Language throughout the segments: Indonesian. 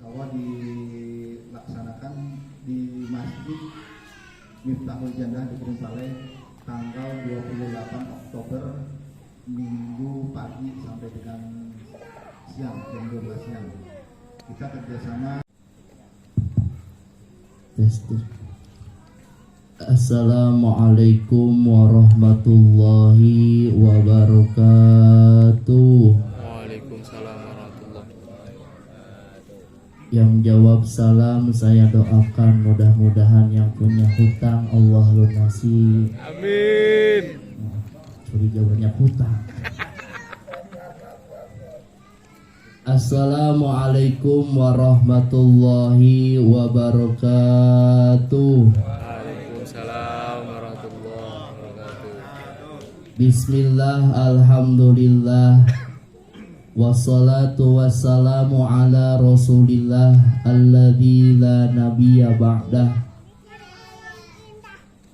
bahwa dilaksanakan di Masjid Miftahul Jannah di Kedung Saleh tanggal 28 Oktober Minggu pagi sampai dengan siang, jam 12 siang. Kita kerjasama. Assalamualaikum warahmatullahi wabarakatuh. Waalaikumsalam warahmatullahi wabarakatuh. Yang jawab salam saya doakan mudah-mudahan yang punya hutang Allah lunasi. Amin. Jadi jawabannya hutang. Assalamualaikum warahmatullahi wabarakatuh. Waalaikumsalam warahmatullahi wabarakatuh. Bismillah, alhamdulillah, wassalatu wassalamu ala rasulillah alladzi la nabiyya ba'dah.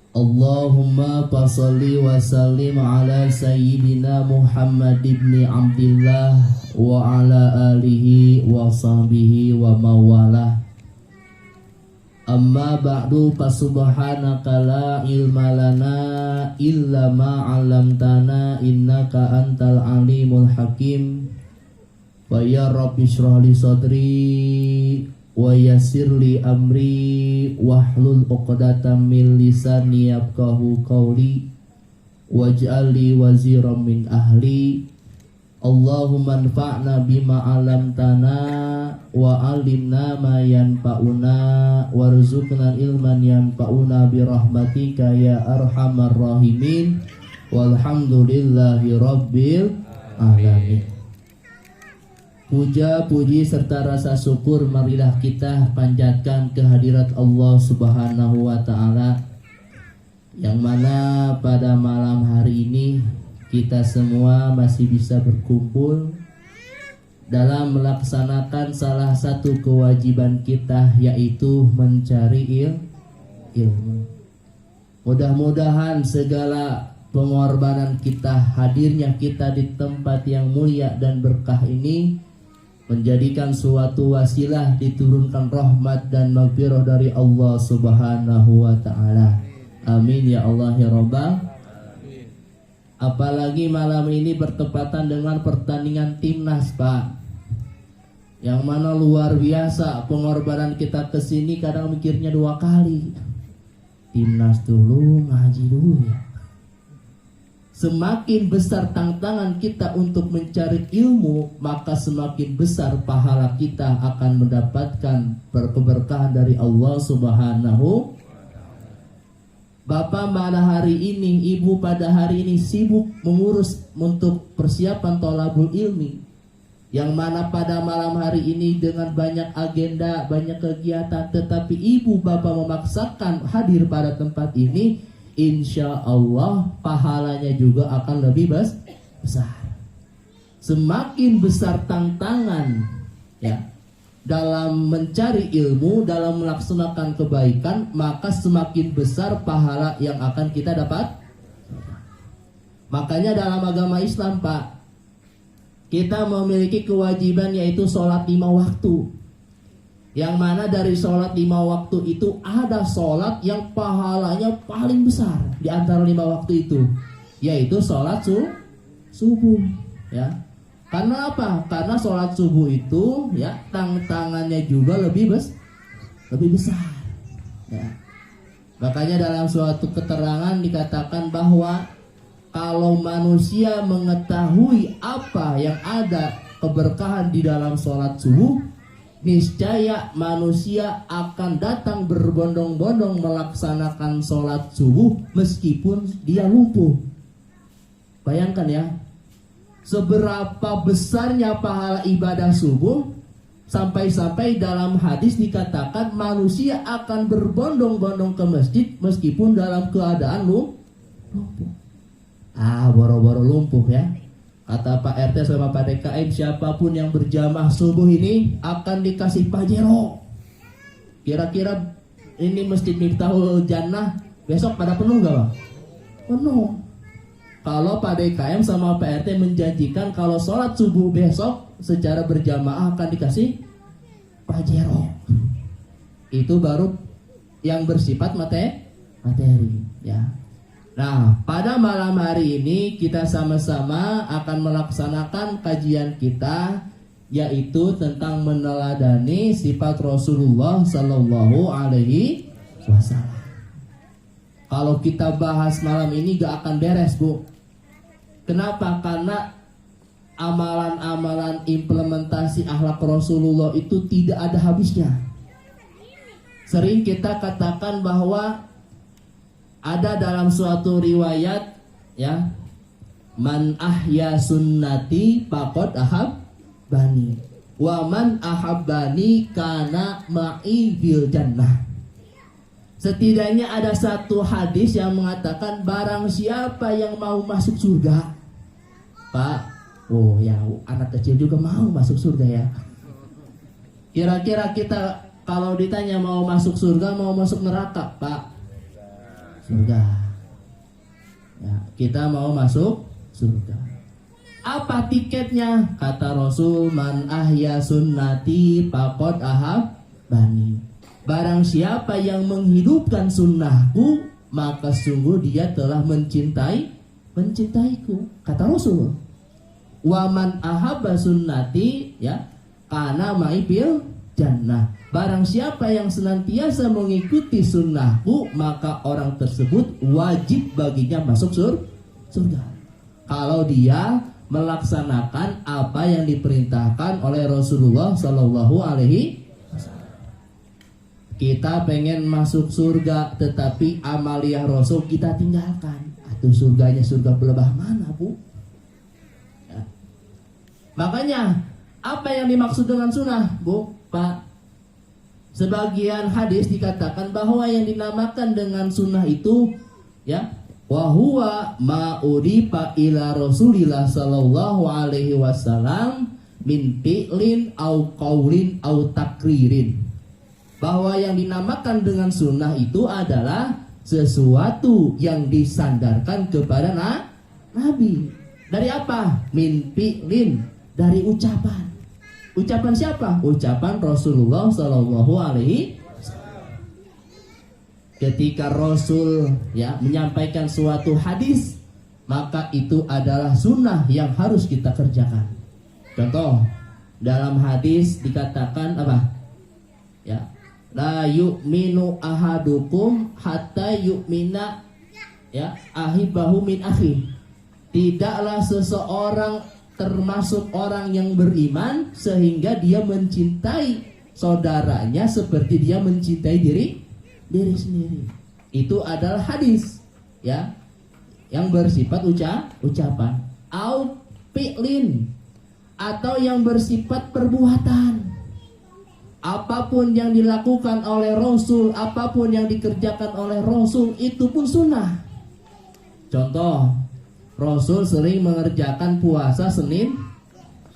Allahumma fasalli wa sallim ala sayyidina Muhammad ibn Abdillah wa ala alihi wa sahbihi wa mawalah. Amma ba'du, fasubhanaka la ilma lana illa ma 'allamtana innaka antal alimul hakim. Wa ya rabbi shrah li sadri wa yassir li amri wahlul 'uqdatam min lisani yafqahu qawli waj'al li waziran min ahli. Allahumma anfa'na bima 'allamtana wa 'allimna ma yanfa'una warzuqna ilman yanfa'una bi rahmatika ya arhamar rahimin walhamdulillahi rabbil alamin. Puja, puji serta rasa syukur marilah kita panjatkan kehadirat Allah Subhanahu wa taala, yang mana pada malam hari ini kita semua masih bisa berkumpul dalam melaksanakan salah satu kewajiban kita, yaitu mencari ilmu. Mudah-mudahan segala pengorbanan kita, hadirnya kita di tempat yang mulia dan berkah ini menjadikan suatu wasilah diturunkan rahmat dan maghfirah dari Allah Subhanahu wa taala. Amin ya Allah ya Rabbal. Apalagi malam ini bertepatan dengan pertandingan timnas, Pak. Yang mana luar biasa pengorbanan kita ke sini, kadang mikirnya dua kali. Timnas dulu, ngaji dulu ya. Semakin besar tantangan kita untuk mencari ilmu, maka semakin besar pahala kita akan mendapatkan keberkahan dari Allah Subhanahu. Bapak pada hari ini, ibu pada hari ini sibuk mengurus untuk persiapan thalabul ilmi, yang mana pada malam hari ini dengan banyak agenda, banyak kegiatan, tetapi ibu bapak memaksakan hadir pada tempat ini. Insya Allah pahalanya juga akan lebih besar. Semakin besar tantangan ya dalam mencari ilmu, dalam melaksanakan kebaikan, maka semakin besar pahala yang akan kita dapat. Makanya dalam agama Islam, Pak, kita memiliki kewajiban yaitu sholat 5 waktu. Yang mana dari sholat 5 waktu itu ada sholat yang pahalanya paling besar di antara 5 waktu itu, yaitu sholat subuh ya. Karena apa? Karena sholat subuh itu ya tantangannya juga lebih besar ya. Makanya dalam suatu keterangan dikatakan bahwa kalau manusia mengetahui apa yang ada keberkahan di dalam sholat subuh, niscaya manusia akan datang berbondong-bondong melaksanakan sholat subuh meskipun dia lumpuh. Bayangkan ya, seberapa besarnya pahala ibadah subuh, sampai-sampai dalam hadis dikatakan manusia akan berbondong-bondong ke masjid meskipun dalam keadaan lumpuh. Boro-boro lumpuh ya. Kata Pak RT sama Pak DKM, siapapun yang berjamaah subuh ini akan dikasih pajero. Kira-kira ini Masjid Miftahul Jannah besok pada penuh gak, Bang? Penuh. Kalau Pak DKM sama Pak RT menjanjikan kalau sholat subuh besok secara berjamaah akan dikasih Pajero. Itu baru yang bersifat materi, ya. Nah, pada malam hari ini kita sama-sama akan melaksanakan kajian kita, yaitu tentang meneladani sifat Rasulullah Sallallahu Alaihi Wasallam. Kalau kita bahas malam ini gak akan beres, Bu. Kenapa? Karena amalan-amalan implementasi akhlak Rasulullah itu tidak ada habisnya. Sering kita katakan bahwa ada dalam suatu riwayat, ya, man ahya sunnati faqad ahabbani wa man ahabbani kana ma'i fil jannah. Setidaknya ada satu hadis yang mengatakan barang siapa yang mau masuk surga, Pak, oh ya, anak kecil juga mau masuk surga ya. Kira-kira kita kalau ditanya mau masuk surga, mau masuk neraka, Pak? Surga. Ya, kita mau masuk surga. Apa tiketnya? Kata Rasul, man ahya sunnati faqad ahabbani. Barang siapa yang menghidupkan sunnahku, maka sungguh dia telah mencintaiku. Kata Rasul. Wa man ahabba sunnati, ya, kana ma'i fil jannah. Barang siapa yang senantiasa mengikuti sunnahku, maka orang tersebut wajib baginya masuk surga. Kalau dia melaksanakan apa yang diperintahkan oleh Rasulullah Sallallahu Alaihi Wasallam. Kita pengen masuk surga, tetapi amaliyah Rasul kita tinggalkan. Atau surganya surga belebah mana, Bu? Ya. Makanya apa yang dimaksud dengan sunnah, Bu, Pak? Sebagian hadis dikatakan bahwa yang dinamakan dengan sunnah itu, ya, wa huwa ma udifa ila Rasulillah sallallahu alaihi wasallam min fi'lin au qaulin au takririn. Bahwa yang dinamakan dengan sunnah itu adalah sesuatu yang disandarkan kepada Nabi. Dari apa? Min fi'lin, dari ucapan. Ucapan siapa? Ucapan Rasulullah Sallallahu Alaihi Wasallam. Ketika Rasul, ya, menyampaikan suatu hadis, maka itu adalah sunnah yang harus kita kerjakan. Contoh, dalam hadis dikatakan apa? Ya, la yu'minu ahadukum hatta yu'mina, ya, ahibahu min akhi. Tidaklah seseorang termasuk orang yang beriman sehingga dia mencintai saudaranya seperti dia mencintai diri sendiri. Itu adalah hadis, ya, yang bersifat ucapan. Au fi'lin, atau yang bersifat perbuatan. Apapun yang dilakukan oleh Rasul, apapun yang dikerjakan oleh Rasul, itu pun sunnah. Contoh, Rasul sering mengerjakan puasa Senin,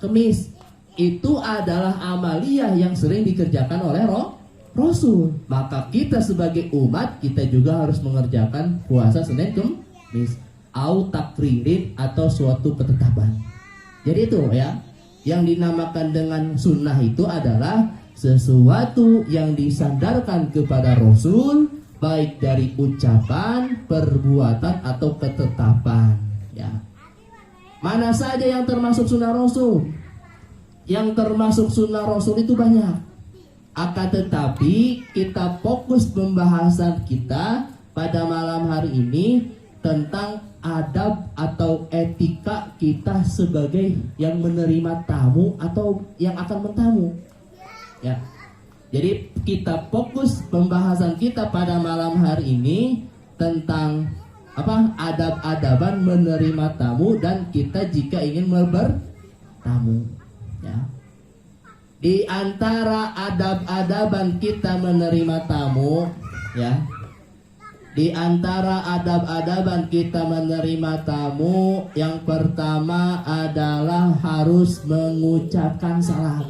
Kemis. Itu adalah amaliyah yang sering dikerjakan oleh Rasul. Maka kita sebagai umat, kita juga harus mengerjakan puasa Senin, Kemis. Au takririn, atau suatu ketetapan. Jadi itu, ya, yang dinamakan dengan sunnah itu adalah sesuatu yang disandarkan kepada Rasul, baik dari ucapan, perbuatan, atau ketetapan. Ya. Mana saja yang termasuk sunnah Rasul? Yang termasuk sunnah Rasul itu banyak. Akan tetapi kita fokus pembahasan kita pada malam hari ini tentang adab atau etika kita sebagai yang menerima tamu atau yang akan mentamu. Ya. Jadi kita fokus pembahasan kita pada malam hari ini tentang apa? Adab-adaban menerima tamu dan kita jika ingin bertamu, ya. Di antara adab-adaban kita menerima tamu, ya. Di antara adab-adaban kita menerima tamu, yang pertama adalah harus mengucapkan salam.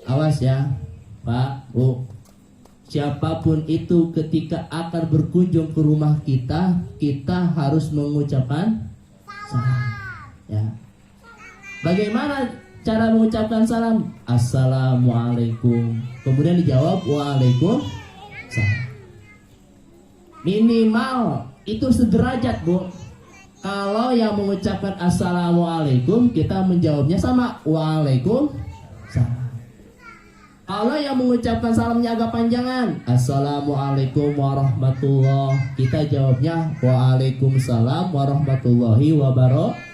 Awas ya, Pak, Bu. Siapapun itu ketika akan berkunjung ke rumah kita, kita harus mengucapkan salam. Ya. Bagaimana cara mengucapkan salam? Assalamualaikum. Kemudian dijawab Waalaikumsalam. Minimal itu sederajat, Bu. Kalau yang mengucapkan Assalamualaikum, kita menjawabnya sama, Waalaikumsalam. Kalau yang mengucapkan salamnya agak panjangan, Assalamualaikum warahmatullahi, kita jawabnya Waalaikumsalam warahmatullahi wabarakatuh.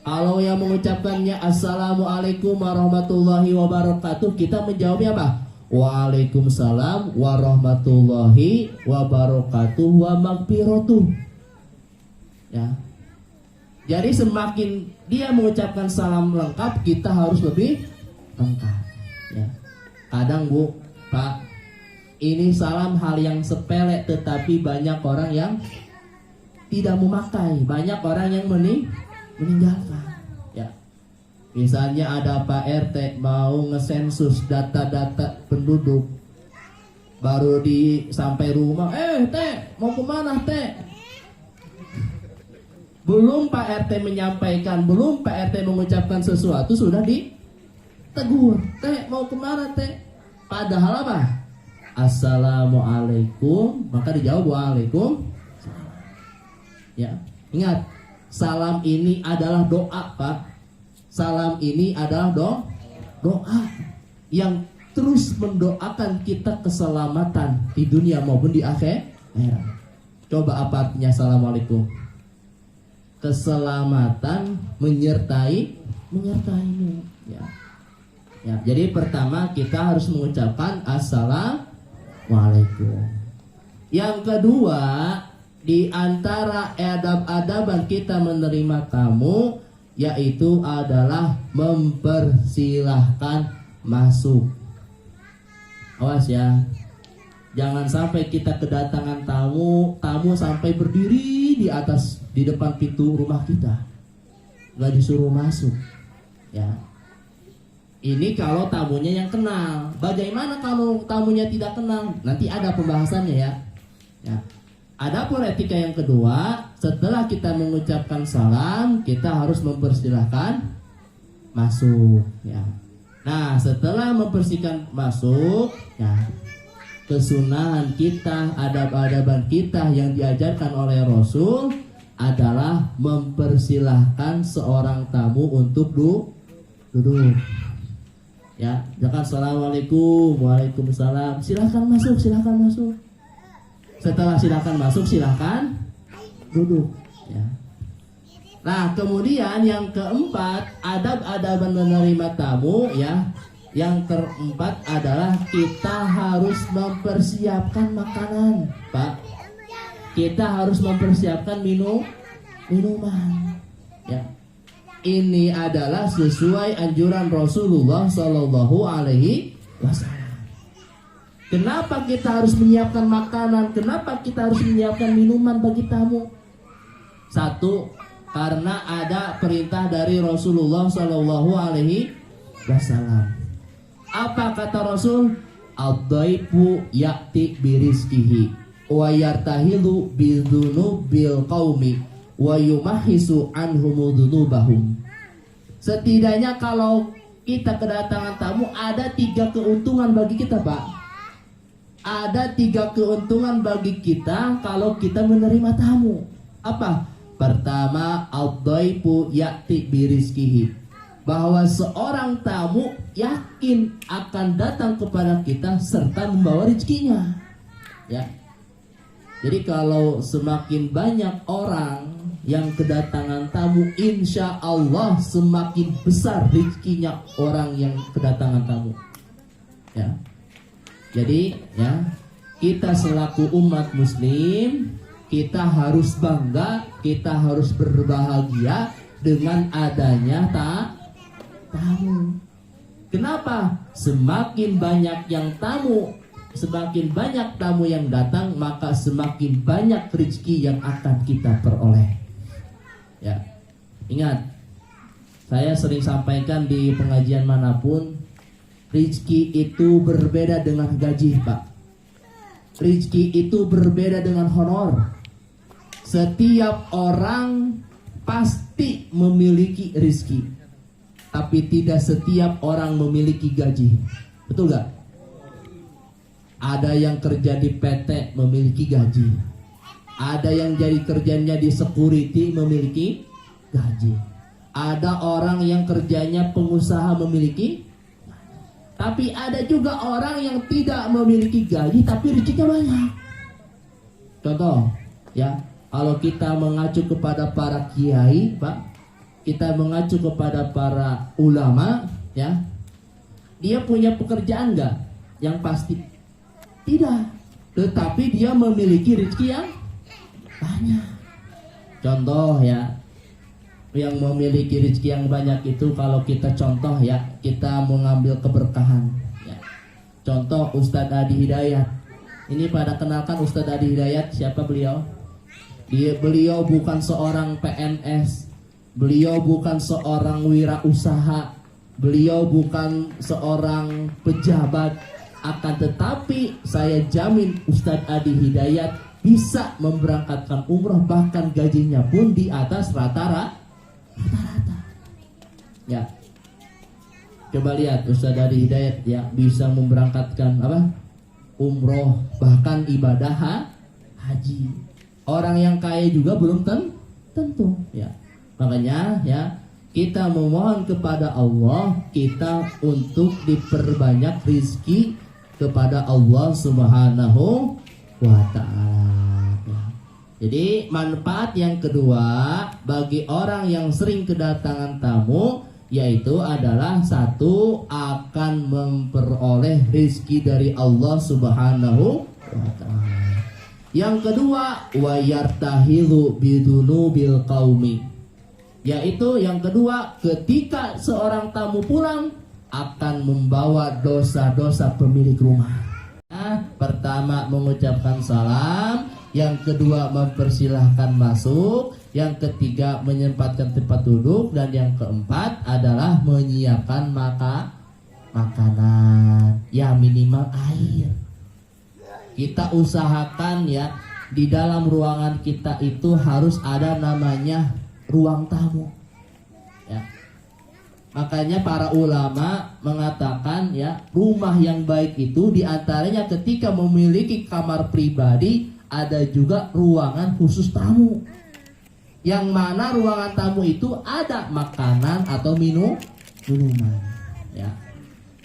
Kalau yang mengucapkannya Assalamualaikum warahmatullahi wabarakatuh, kita menjawabnya apa? Waalaikumsalam warahmatullahi wabarakatuh wa magfiratuh. Ya. Jadi semakin dia mengucapkan salam lengkap, kita harus lebih lengkap. Ya. Kadang Bu, Pak, ini salam hal yang sepele, tetapi banyak orang yang tidak memakai, banyak orang yang meninggalkan. Ya. Misalnya ada Pak RT mau ngesensus data-data penduduk, baru sampai rumah, Teh, mau kemana Teh? Belum Pak RT menyampaikan, belum Pak RT mengucapkan sesuatu, sudah ditegur. Teh, mau kemana Teh? Padahal apa? Assalamualaikum, maka dijawab Waalaikumsalam. Ya, ingat, salam ini adalah doa, Pak. Salam ini adalah doa yang terus mendoakan kita keselamatan di dunia maupun di akhirat. Coba apa artinya Assalamualaikum? Keselamatan menyertaimu. Ya. Ya, jadi pertama kita harus mengucapkan Assalamualaikum. Yang kedua, di antara adab-adaban kita menerima tamu, yaitu adalah mempersilahkan masuk. Awas ya, jangan sampai kita kedatangan tamu sampai berdiri di depan pintu rumah kita, nggak disuruh masuk. Ya, ini kalau tamunya yang kenal. Bagaimana kalau tamunya tidak kenal? Nanti ada pembahasannya ya. Ya. Adapun etika yang kedua, setelah kita mengucapkan salam, kita harus mempersilahkan masuk. Ya. Nah, setelah mempersilahkan masuk, ya, kesunahan kita, adab-adaban kita yang diajarkan oleh Rasul adalah mempersilahkan seorang tamu untuk duduk. Ya, jangan Assalamualaikum, Waalaikumsalam. Silahkan masuk. Setelah silahkan masuk, silahkan duduk. Ya. Nah, kemudian yang keempat, adab-adaban menerima tamu, ya. Yang keempat adalah kita harus mempersiapkan makanan, Pak. Kita harus mempersiapkan minuman. Ya. Ini adalah sesuai anjuran Rasulullah Shallallahu Alaihi Wasallam. Kenapa kita harus menyiapkan makanan? Kenapa kita harus menyiapkan minuman bagi tamu? Satu, karena ada perintah dari Rasulullah Shallallahu Alaihi Wasallam. Apa kata Rasul? Ad-dhaifu ya'ti birizqihi wa yartahilu bil qaumi wa yumahisu anhum dzunubahum. Setidaknya kalau kita kedatangan tamu, ada 3 keuntungan bagi kita, Pak. Ada 3 keuntungan bagi kita kalau kita menerima tamu. Apa? Pertama, ad-dhaifu ya'ti birizqihi, bahwa seorang tamu yakin akan datang kepada kita serta membawa rezekinya. Ya. Jadi kalau semakin banyak orang yang kedatangan tamu, insya Allah semakin besar rezekinya orang yang kedatangan tamu. Ya. Jadi ya, kita selaku umat muslim, kita harus bangga, kita harus berbahagia dengan adanya tamu. Kenapa? Semakin banyak tamu yang datang, maka semakin banyak rezeki yang akan kita peroleh. Ya, ingat, saya sering sampaikan di pengajian manapun, rezeki itu berbeda dengan gaji, Pak. Rezeki itu berbeda dengan honor. Setiap orang pasti memiliki rezeki. tapi tidak setiap orang memiliki gaji. Betul gak? Ada yang kerja di PT memiliki gaji. Ada yang jadi kerjanya di security memiliki gaji. Ada orang yang kerjanya pengusaha memiliki. Tapi ada juga orang yang tidak memiliki gaji tapi rezekinya banyak. Contoh, ya, kalau kita mengacu kepada para kiai, Pak, kita mengacu kepada para ulama, ya, dia punya pekerjaan enggak? Yang pasti tidak. Tetapi dia memiliki rezeki yang banyak. Contoh, ya, yang memiliki rezeki yang banyak itu kalau kita contoh, ya, kita mengambil keberkahan, ya. Contoh Ustadz Adi Hidayat. Ini pada kenalkan Ustadz Adi Hidayat, siapa beliau? Beliau bukan seorang PNS, beliau bukan seorang wirausaha, beliau bukan seorang pejabat, akan tetapi saya jamin Ustadz Adi Hidayat bisa memberangkatkan umroh, bahkan gajinya pun di atas rata-rata. Ya, coba lihat Ustadz Adi Hidayat, ya, bisa memberangkatkan apa? Umroh, bahkan ibadah haji. Orang yang kaya juga belum tentu, ya. Makanya, ya, kita memohon kepada Allah kita untuk diperbanyak rizki kepada Allah Subhanahu wa ta'ala, ya. Jadi manfaat yang kedua bagi orang yang sering kedatangan tamu, yaitu adalah satu, akan memperoleh rizki dari Allah Subhanahu wa ta'ala. Yang kedua, wa yartahilu bidunubil qaumi, yaitu yang kedua, ketika seorang tamu pulang akan membawa dosa-dosa pemilik rumah. Pertama mengucapkan salam, yang kedua mempersilahkan masuk, yang ketiga menyempatkan tempat duduk, dan yang keempat adalah menyiapkan makanan, ya, minimal air. Kita usahakan, ya, di dalam ruangan kita itu harus ada namanya ruang tamu, ya. Makanya para ulama mengatakan, ya, rumah yang baik itu diantaranya ketika memiliki kamar pribadi, ada juga ruangan khusus tamu, yang mana ruangan tamu itu ada makanan atau minuman, ya.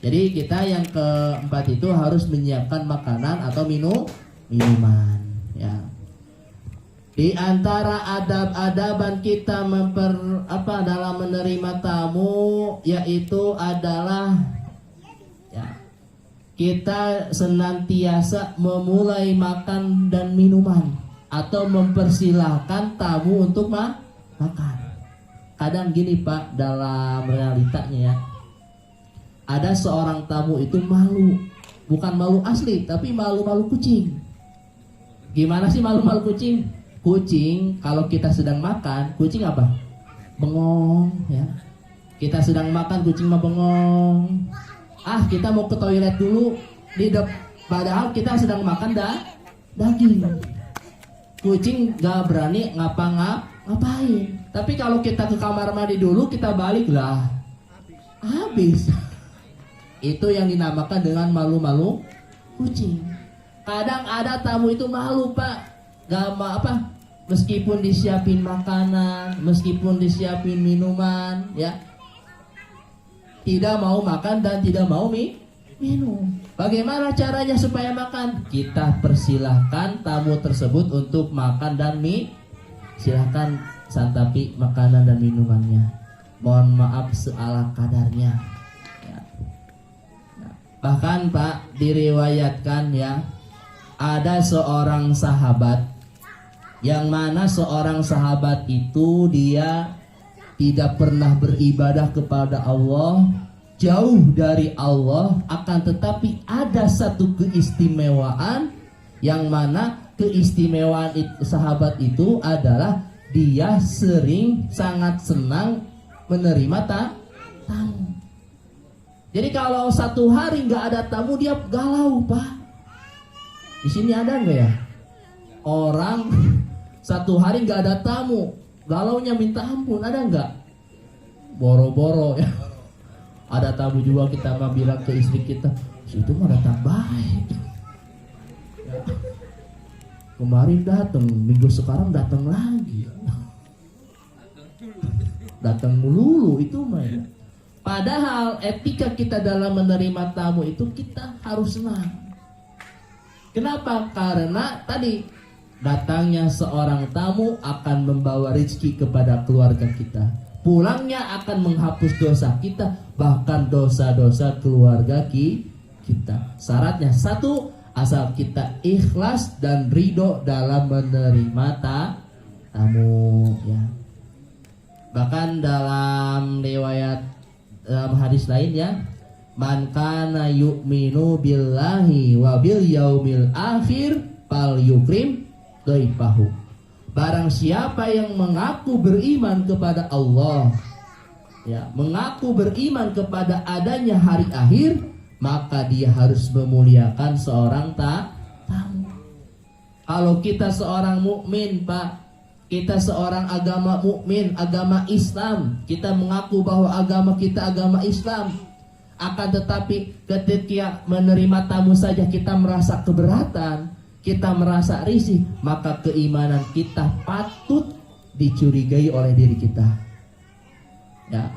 Jadi kita yang keempat itu harus menyiapkan makanan atau minuman, ya. Di antara adab-adaban kita dalam menerima tamu, yaitu adalah, ya, kita senantiasa memulai makan dan minuman atau mempersilahkan tamu untuk makan. Kadang gini, Pak, dalam realitanya, ya, ada seorang tamu itu malu, bukan malu asli, tapi malu-malu kucing. Gimana sih malu-malu kucing? Kucing kalau kita sedang makan, kucing apa? Bengong, ya. Kita sedang makan, kucing mah bengong. Kita mau ke toilet dulu, padahal kita sedang makan daging. Kucing gak berani ngapain. Tapi kalau kita ke kamar mandi dulu, kita balik lah, habis. Itu yang dinamakan dengan malu-malu kucing. Kadang ada tamu itu malu, Pak, gak meskipun disiapin makanan, meskipun disiapin minuman, ya, tidak mau makan dan tidak mau minum. Bagaimana caranya supaya makan? Kita persilahkan tamu tersebut untuk makan dan silahkan santapi makanan dan minumannya. Mohon maaf seala kadarnya, ya. Bahkan, Pak, diriwayatkan, ya, ada seorang sahabat, yang mana seorang sahabat itu dia tidak pernah beribadah kepada Allah, jauh dari Allah, akan tetapi ada satu keistimewaan, yang mana keistimewaan sahabat itu adalah dia sangat senang menerima tamu. Jadi kalau satu hari nggak ada tamu, dia galau, Pak. Di sini ada nggak, ya, orang satu hari nggak ada tamu, galaunya minta ampun, ada nggak? Boro-boro, ya. Ada tamu juga kita mah bilang ke istri kita, situ mah datang baik. Ya. Kemarin datang, minggu sekarang datang lagi. Datang melulu itu mah ya. Padahal etika kita dalam menerima tamu itu kita harus senang. Kenapa? Karena tadi datangnya seorang tamu akan membawa rezeki kepada keluarga kita. Pulangnya akan menghapus dosa kita, bahkan dosa-dosa keluarga kita. Syaratnya satu, asal kita ikhlas dan ridho dalam menerima tamu ya. Bahkan dalam riwayat dalam hadis lain ya, man kana yu'minu billahi wa bil yaumil akhir fal yukrim dhaifahu. Barang siapa yang mengaku beriman kepada Allah ya, mengaku beriman kepada adanya hari akhir, maka dia harus memuliakan seorang tamu. Kalau kita seorang mukmin, Pak, kita seorang agama mukmin, agama Islam, kita mengaku bahwa agama kita agama Islam, akan tetapi ketika menerima tamu saja kita merasa keberatan, kita merasa risih, maka keimanan kita patut dicurigai oleh diri kita. Ya.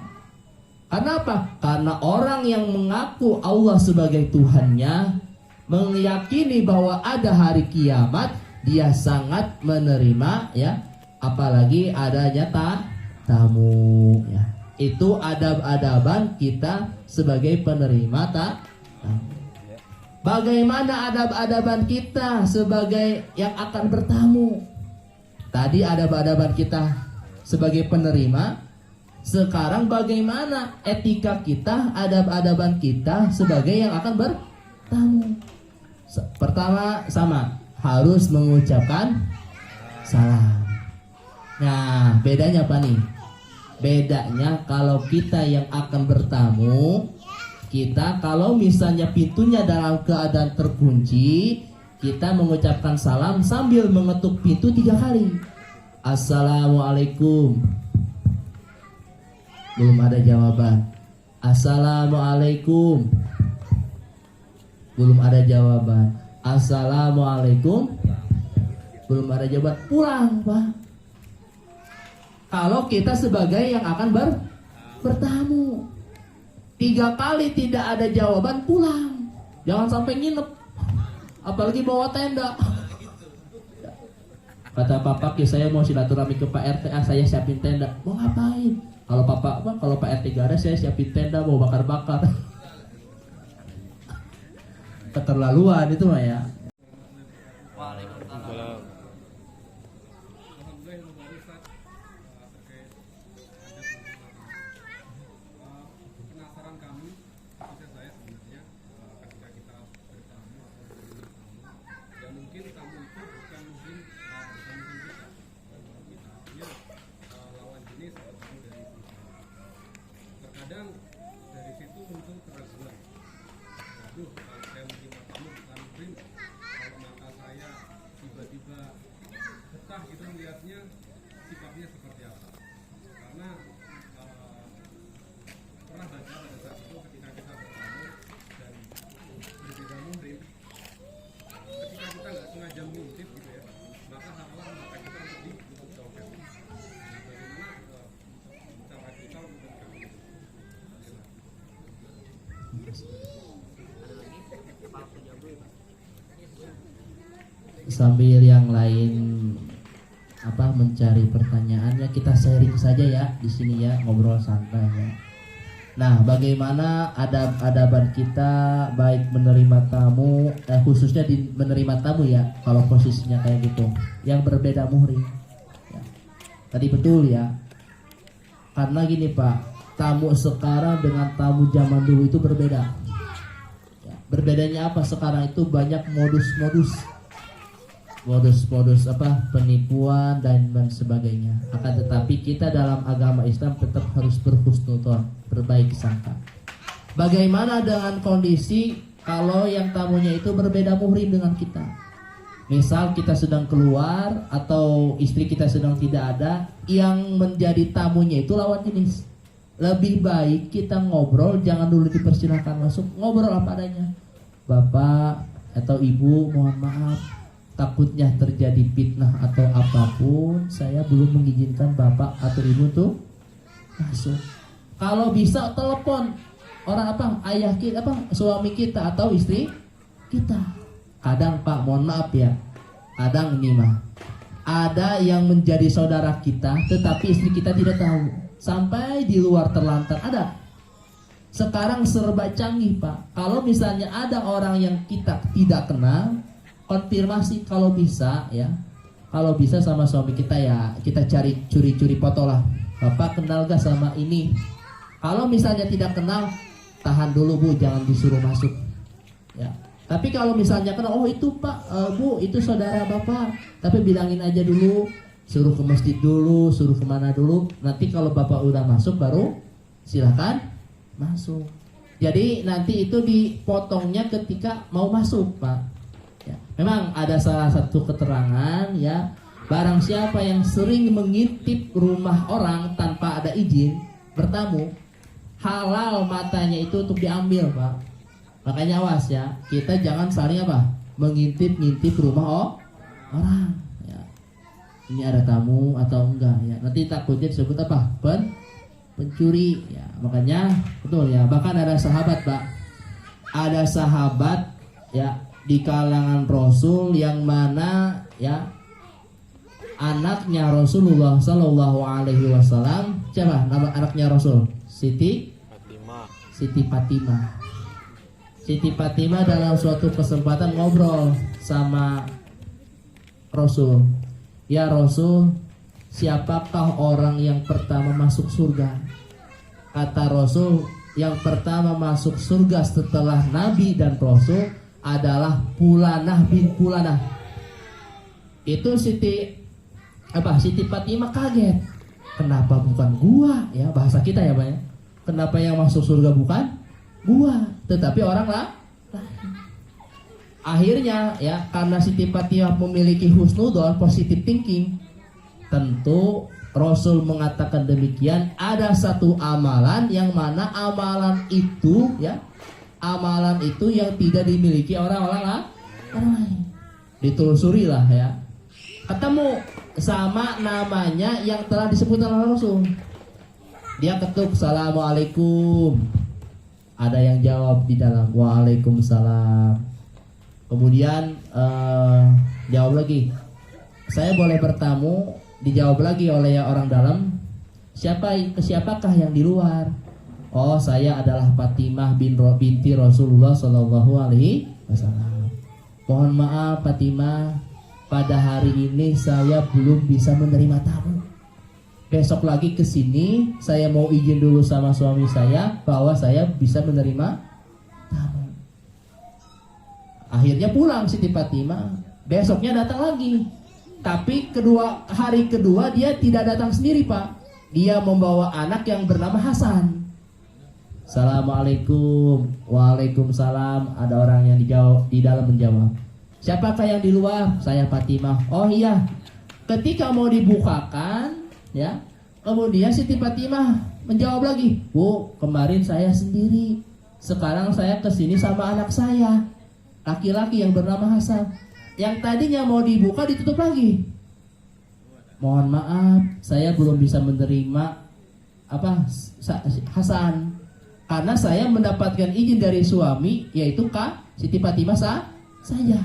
Karena apa? Karena orang yang mengaku Allah sebagai Tuhannya, meyakini bahwa ada hari kiamat, dia sangat menerima ya, apalagi adanya tamu ya. Itu adab-adaban kita sebagai penerima tamu. Bagaimana adab-adaban kita sebagai yang akan bertamu? Tadi adab-adaban kita sebagai penerima. Sekarang bagaimana etika kita, adab-adaban kita sebagai yang akan bertamu? Pertama sama, harus mengucapkan salam. Nah, bedanya apa nih? Bedanya kalau kita yang akan bertamu, kita kalau misalnya pintunya dalam keadaan terkunci, kita mengucapkan salam sambil mengetuk pintu 3 kali. Assalamualaikum. Belum ada jawaban. Assalamualaikum. Belum ada jawaban. Assalamualaikum. Belum ada jawaban. Pulang, Pak. Kalau kita sebagai yang akan bertamu, 3 kali tidak ada jawaban, pulang. Jangan sampai nginep, apalagi bawa tenda. Kata Papa, saya mau silaturahmi ke Pak RT, saya siapin tenda. Mau ngapain? Kalau Pak RT gak ada, saya siapin tenda, mau bakar-bakar. Keterlaluan itu mah ya. Kadang dari situ muncul keraguan. Aduh, kalau saya menerima tamu bukan mungkin, kalau mata saya tiba-tiba betah gitu melihatnya, sifatnya seperti apa? Karena pernah baca pada saat itu ketika kita bertamu dan berbeda muhrim, ketika kita nggak sengaja mengintip gitu ya, maka hal-hal mata kita untuk dijauhkan. Bagaimana cara kita untuk Sambil yang lain mencari pertanyaannya, kita sharing saja ya di sini ya, ngobrol santai ya. Nah, bagaimana adab-adaban kita baik menerima tamu, khususnya di menerima tamu ya, kalau posisinya kayak gitu, yang berbeda muhrim. Ya. Tadi betul ya, karena gini Pak, tamu sekarang dengan tamu zaman dulu itu berbeda. Ya, berbedanya apa? Sekarang itu banyak modus-modus penipuan dan sebagainya. Akan tetapi kita dalam agama Islam tetap harus berhusnudzon, berbaik sangka. Bagaimana dengan kondisi kalau yang tamunya itu berbeda muhrim dengan kita? Misal kita sedang keluar atau istri kita sedang tidak ada, yang menjadi tamunya itu lawan jenis. lebih baik kita ngobrol, jangan dulu dipersilahkan masuk, ngobrol apa adanya. Bapak atau ibu, mohon maaf, takutnya terjadi fitnah atau apapun, saya belum mengizinkan bapak atau ibu tuh masuk. Kalau bisa telepon orang apa, ayah kita, apa suami kita atau istri kita. Kadang Pak, mohon maaf ya, kadang ini mah ada yang menjadi saudara kita, tetapi istri kita tidak tahu, sampai di luar terlantar ada. Sekarang serba canggih Pak. Kalau misalnya ada orang yang kita tidak kenal, konfirmasi kalau bisa ya. Kalau bisa sama suami kita ya, kita cari curi-curi foto lah. Bapak kenal gak sama ini? Kalau misalnya tidak kenal, tahan dulu Bu, jangan disuruh masuk. Ya. Tapi kalau misalnya kenal, oh itu Pak, Bu, itu saudara Bapak. Tapi bilangin aja dulu, suruh ke masjid dulu, suruh kemana dulu. Nanti kalau Bapak udah masuk baru silakan masuk. Jadi nanti itu dipotongnya ketika mau masuk Pak ya. Memang ada salah satu keterangan ya, barang siapa yang sering mengintip rumah orang tanpa ada izin bertamu, halal matanya itu untuk diambil Pak. Makanya awas ya, kita jangan saling apa, mengintip-ngintip rumah orang ya. Ini ada tamu atau enggak ya, nanti takutnya disebut apa, pencuri ya. Makanya betul ya, bahkan ada sahabat Pak, ada sahabat ya di kalangan Rasul yang mana ya anaknya Rasulullah Sallallahu Alaihi Wasallam, siapa nama anaknya Rasul? Siti Fatimah. Siti Fatimah dalam suatu kesempatan ngobrol sama Rasul, ya Rasul, siapakah orang yang pertama masuk surga? Kata Rasul, yang pertama masuk surga setelah Nabi dan Rasul adalah Fulanah bin Fulanah. Itu Siti Fatimah kaget. Kenapa bukan gua? Ya bahasa kita ya Pak ya. Kenapa yang masuk surga bukan gua, tetapi orang lain? Akhirnya ya, karena Siti Fatimah memiliki husnudon, positive thinking, tentu Rasul mengatakan demikian. Ada satu amalan yang mana amalan itu ya, amalan itu yang tidak dimiliki orang-orang lain. Ditelusuri lah ya, ketemu sama namanya yang telah disebut oleh Rasul. Dia ketuk, Assalamualaikum. Ada yang jawab di dalam, Waalaikumsalam. Kemudian jawab lagi, saya boleh bertamu? Dijawab lagi oleh orang dalam, siapakah yang di luar? Oh, saya adalah Fatimah binti Rasulullah Sallallahu Alaihi Wasallam. Mohon maaf Fatimah, pada hari ini saya belum bisa menerima tamu. Besok lagi ke sini, saya mau izin dulu sama suami saya bahwa saya bisa menerima tamu. Akhirnya pulang Siti Fatimah. Besoknya datang lagi. Tapi hari kedua dia tidak datang sendiri Pak. Dia membawa anak yang bernama Hasan. Assalamualaikum. Waalaikumsalam. Ada orang yang di dalam menjawab, siapakah yang di luar? Saya Fatimah. Oh iya. Ketika mau dibukakan ya, kemudian Siti Fatimah menjawab lagi, Bu, kemarin saya sendiri, sekarang saya kesini sama anak saya, laki-laki yang bernama Hasan. Yang tadinya mau dibuka ditutup lagi. Mohon maaf, saya belum bisa menerima Hasan, karena saya mendapatkan izin dari suami, yaitu Kak Siti Fatimah saya.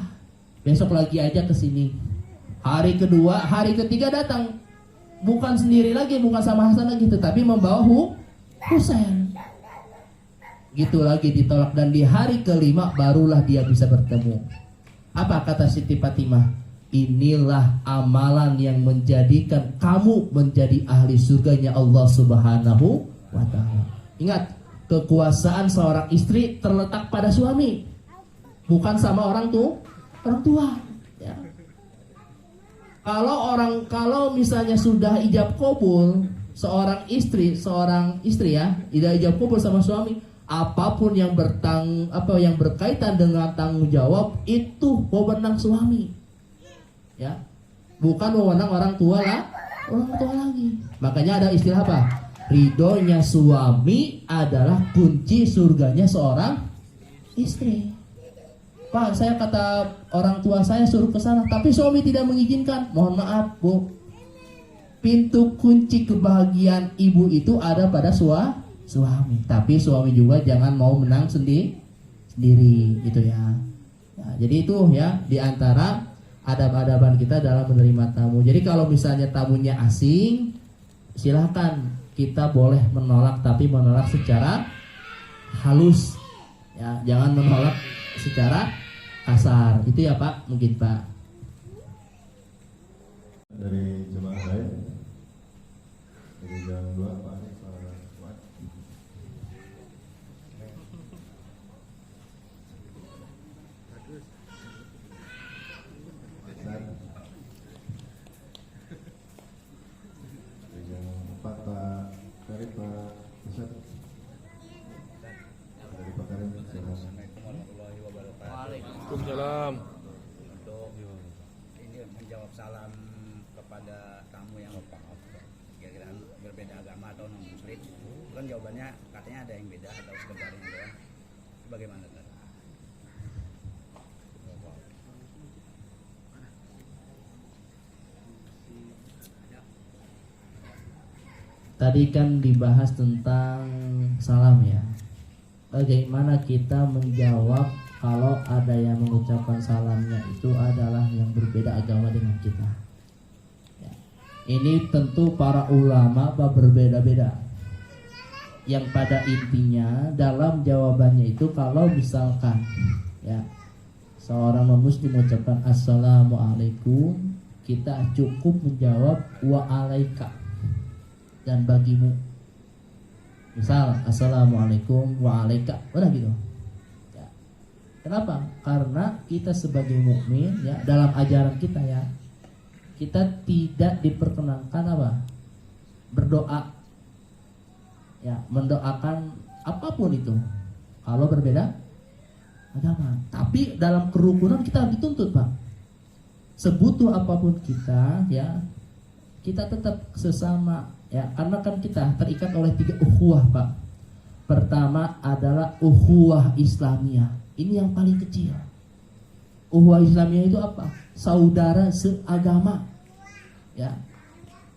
Besok lagi aja ke sini. Hari ketiga datang, bukan sendiri lagi, bukan sama Hasan lagi, tetapi membawa Husain. Gitu lagi ditolak, dan di hari kelima barulah dia bisa bertemu. Apa kata Siti Fatimah? Inilah amalan yang menjadikan kamu menjadi ahli surganya Allah Subhanahu wa ta'ala. Ingat, kekuasaan seorang istri terletak pada suami, bukan sama orang tua ya. Kalau misalnya sudah ijab kabul, seorang istri ya, tidak ijab kabul sama suami, apapun yang berkaitan dengan tanggung jawab itu wewenang suami ya, bukan wewenang orang tua lagi. Makanya ada istilah apa? ridhonya suami adalah kunci surganya seorang istri. Pak, saya kata orang tua saya suruh ke sana, tapi suami tidak mengizinkan. Mohon maaf, Bu. Pintu kunci kebahagiaan ibu itu ada pada suami. Tapi suami juga jangan mau menang sendiri gitu ya. Nah, jadi itu ya di antara adab-adaban kita dalam menerima tamu. Jadi kalau misalnya tamunya asing, silakan kita boleh menolak, tapi menolak secara halus. Ya, jangan menolak secara kasar. Itu ya Pak, mungkin Pak. Dari jemaah lain dari jam 2 Pak Anies Pak. Dari jam 4 Pak Karim Pak Ustaz. Dari Pak Karim silakan. Waalaikumsalam. Untuk ini menjawab salam kepada tamu yang kira-kira berbeda agama atau non muslim, kan jawabannya katanya ada yang beda atau sekedar yang doang. Bagaimana kan? Tadi kan dibahas tentang salam ya. Bagaimana kita menjawab kalau ada yang mengucapkan salamnya itu adalah yang berbeda agama dengan kita ya. Ini tentu para ulama berbeda-beda. Yang pada intinya dalam jawabannya itu kalau misalkan ya seorang muslim mengucapkan assalamualaikum, kita cukup menjawab wa'alaika dan bagimu. Misal assalamualaikum wa'alaika, udah gitu. Kenapa? Karena kita sebagai mukmin ya, dalam ajaran kita ya, kita tidak diperkenankan apa? Berdoa. Ya, mendoakan apapun itu kalau berbeda agama. Tapi dalam kerukunan kita dituntut, Pak. Sebutuh apapun kita ya, kita tetap sesama ya, karena kan kita terikat oleh 3 ukhuwah, Pak. Pertama adalah ukhuwah Islamiyah. Ini yang paling kecil. Ukhuwah Islamiyah itu apa? Saudara seagama. Ya.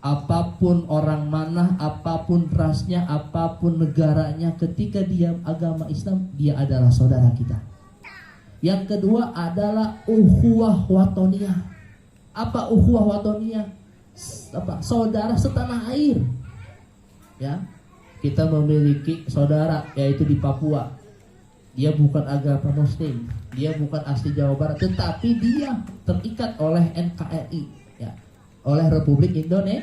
Apapun orang mana, apapun rasnya, apapun negaranya, ketika dia agama Islam, dia adalah saudara kita. Yang kedua adalah ukhuwah watoniyah. Apa ukhuwah watoniyah? Apa? Saudara setanah air. Ya. Kita memiliki saudara yaitu di Papua. Dia bukan agama muslim, dia bukan asli Jawa Barat, tetapi dia terikat oleh NKRI ya, oleh Republik Indonesia.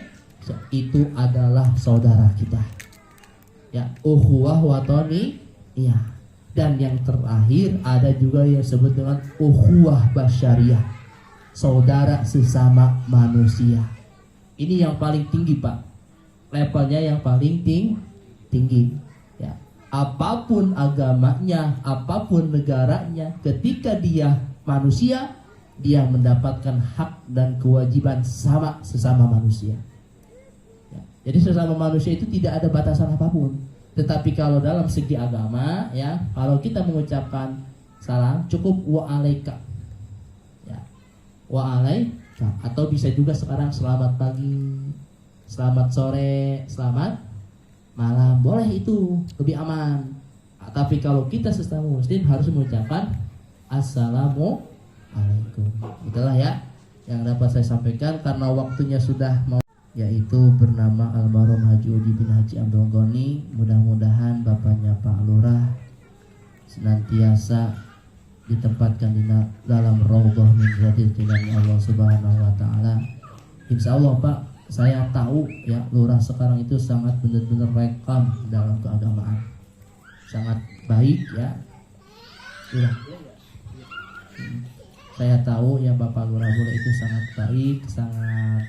Itu adalah saudara kita ya, ukhuwah watoni ya. Dan yang terakhir ada juga yang disebut dengan ukhuwah basyariah, saudara sesama manusia. Ini yang paling tinggi, Pak, levelnya yang paling tinggi ya. Apapun agamanya, apapun negaranya, ketika dia manusia, dia mendapatkan hak dan kewajiban sama sesama manusia ya. Jadi sesama manusia itu tidak ada batasan apapun. Tetapi kalau dalam segi agama ya, kalau kita mengucapkan salam cukup wa'alaika ya, wa'alaika. Atau bisa juga sekarang selamat pagi, selamat sore, selamat malam, boleh, itu lebih aman. Tapi kalau kita sesama muslim harus mengucapkan assalamualaikum. Itulah ya yang dapat saya sampaikan karena waktunya sudah mau, yaitu bernama almarhum Haji Udi bin Haji Amdonggoni. Mudah-mudahan bapaknya Pak Lurah senantiasa ditempatkan di dalam raudhah min riyadil janah Allah Subhanahu wa taala. Insyaallah, Pak, saya tahu ya lurah sekarang itu sangat benar-benar rekam dalam keagamaan, sangat baik ya lurah. Saya tahu ya Bapak Lurah Bule itu sangat baik, sangat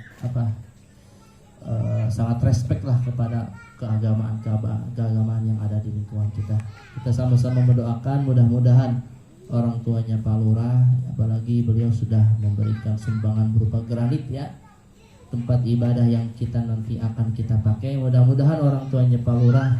sangat respect lah kepada keagamaan yang ada di lingkungan kita. Kita sama-sama mendoakan mudah-mudahan orang tuanya Pak Lurah, apalagi beliau sudah memberikan sumbangan berupa granit ya, tempat ibadah yang kita nanti akan kita pakai. Mudah-mudahan orang tuanya Pak Lurah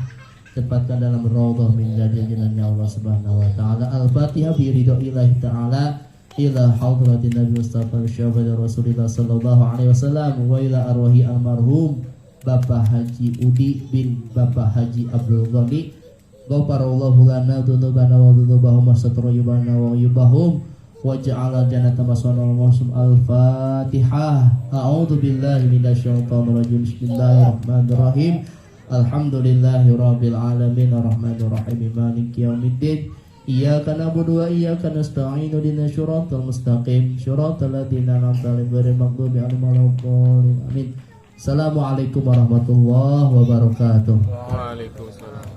tempatkan dalam raudhah min jannatin Allah Subhanahu wa taala. Al-Fatihah bi ridhoillahi taala ila hadratin Nabi Mustafa syabada Rasulullah sallallahu alaihi wasallam wa ila arwahi almarhum Bapak Haji Udi bin Bapak Haji Abdul Ghani. Ghafarallahu lana dzunubana wa dzunubahum satrayubana wa yubahum wa ja'ala jannata maswana al-muslim. Al-Fatihah. A'udzu billahi minasyaitonir rajim. Bismillahirrahmanirrahim. Alhamdulillahirabbil alamin arrahmanir rahim maliki yaumiddin. Iyyaka na'budu wa iyyaka nasta'in ihdinas siratal mustaqim siratal ladzina an'amta 'alaihim ghairil maghdubi 'alaihim waladdallin. Amin. Assalamualaikum warahmatullahi wabarakatuh. Waalaikumsalam.